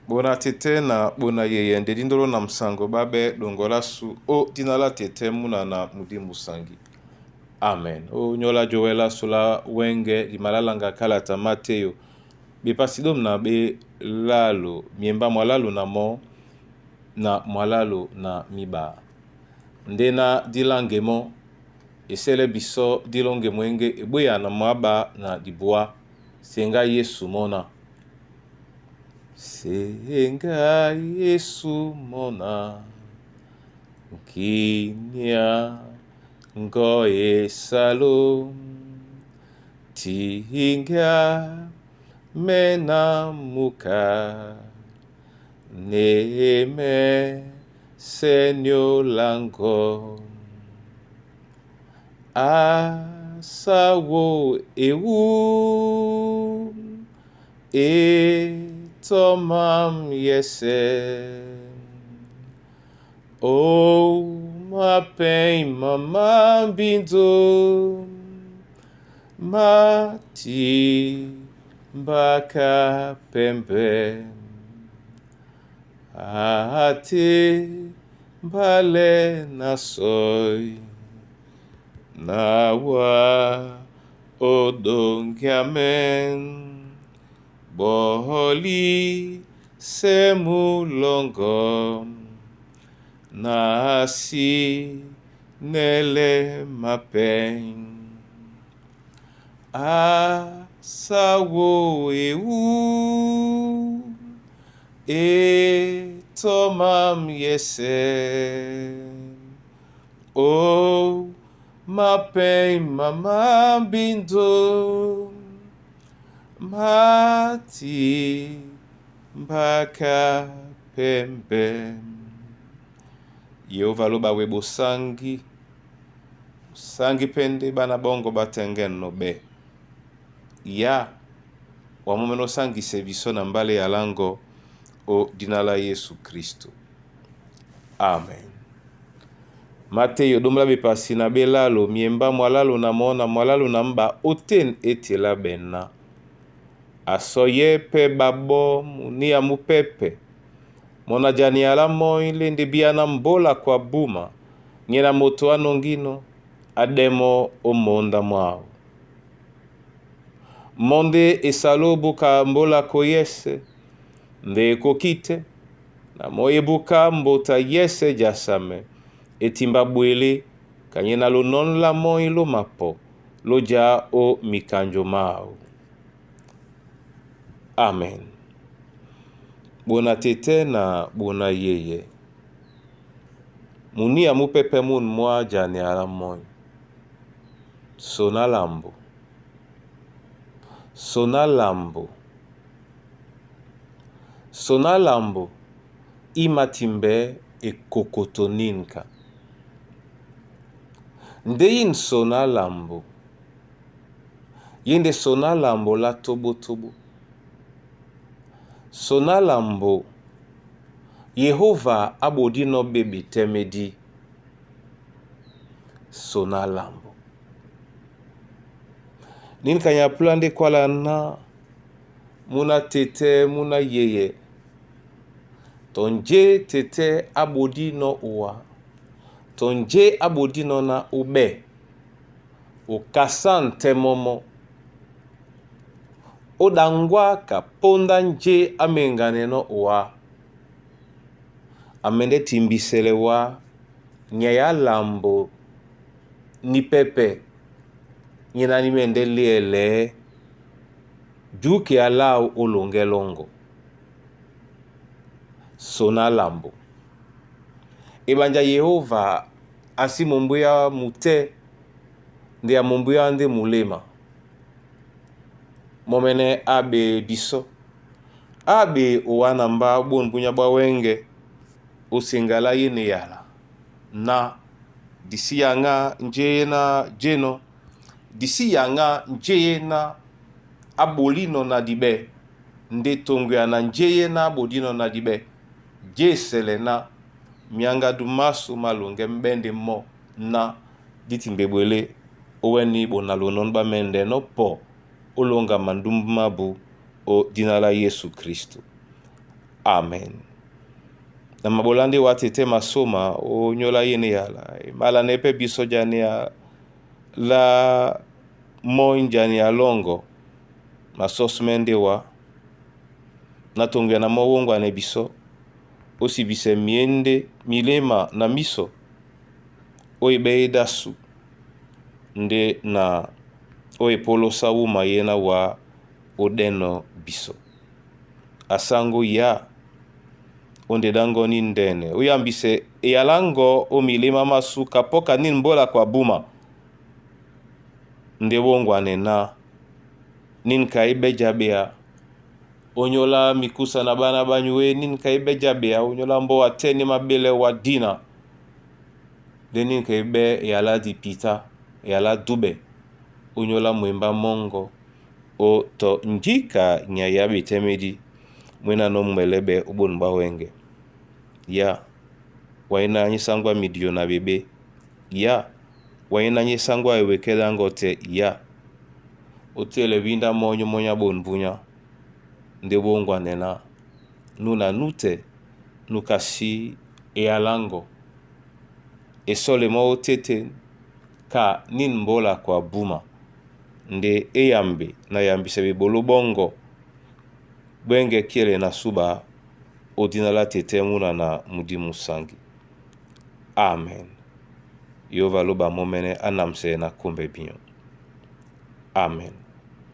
Bona tete na bona yeye ndedi ndolo na msango babe dongola su o dinala tete muna na mudi musangi. Amen. O nyola joela sula wenge di malalanga kalata Mateo. Bipasidom na be lalo miemba mwalalo na mo na mwalalo na miba. Ndena dilange mo esele biso dilonge mwenge eboya na mwaba na dibwa senga Yesu mona. Senga Yesu mona kinya ngoye salo tinga mena muka neme senyo lango asawo ewu tomam yese o ma pain mama bindo mati baka pembe ate bale na soy na wa odongamen boholi semulongo nasi nele mapen asawo ewu tomam yese o mapen mama bindo mati mbaka pembe. Yehova loba webo sangi pende bana bongo batengen no be ya wamomeno sangi sebiso na mbale ya lango o dinala Yesu Kristo. Amen. Mateo domla bepasi na belalo miemba mwalalo na mona mwalalo na mba oten etela bena asoye pe babo munia mupepe mona jani ala moile ndebiana mbola kwa buma nyena moto anongino ademo omonda mwao monde esalo buka mbola koyese nde kokite na moye buka mbota yese jasame etimba bwele kanyena lo non la moi lo mapo lo ja o mikanjo mao. Amen. Bona tete na bona yeye munia mupepe mun mwa jani ala moi sona lambo imatimbe ekokotoninka ndeyin sona lambo yende sona lambo la tobo sona lambo Yehova abodino bebi temedi sona lambo nin kanya plande kwala na muna tete muna yeye tonje tete abodino uwa tonje abodino na ube ukasante momo odangwa kaponda nje amengane no uwa amende timbisele wa nyaya lambo ni pepe nyena ni mende liele juke alao olongelongo sona lambo ebanja Yehova asi mombuya mute ndi ya mombuya ndi mulema momene abe biso abe owana mba bonbunya bwa wenge usingala yene yala na disi yanga njeye na jeno disi yanga njeye na abolino na dibe nde tongwe na njeye na abolino na dibe jesele na mianga dumasu malunge mbende mo na ditimbebwele oweni bonalo non ba mende no po olonga mandumbu mabu o dinala Yesu Kristo. Amen. Na mabolandi watete masoma o nyola yene yala mala nepe biso jani ya la monjani ya longo masosmende wa natonge na mawongo ane biso osi bise miende milema na miso oibe dasu nde na oipolo sawuma yena wa odeno biso asango ya onde dango ni ndene uyambise yalango o milema masu kapoka nin mbola kwa buma nde wongo ane na nin kaibe jabea onyola mikusa na bana banywe nin kaibe jabea onyola mbo wateni mabele wa dina de nin kaibe yala dipita yala dube onyola mwemba mongo o to njika nyayabi temedi mwena no mwelebe ubonba wenge ya waina nyisangwa midio na bebe ya waina nyisangwa ewekela ngote ya otele winda monyo monya bonbunya nde wongwa nena nuna nute nukasi ealango esole mo tete ka nin mbola kwa buma nde eyambe na yambise bibolo bongo bwenge kiele na suba odinala tete muna na mudimu sangi. Amen. Yova loba momene anamse na kumbe binyo. Amen.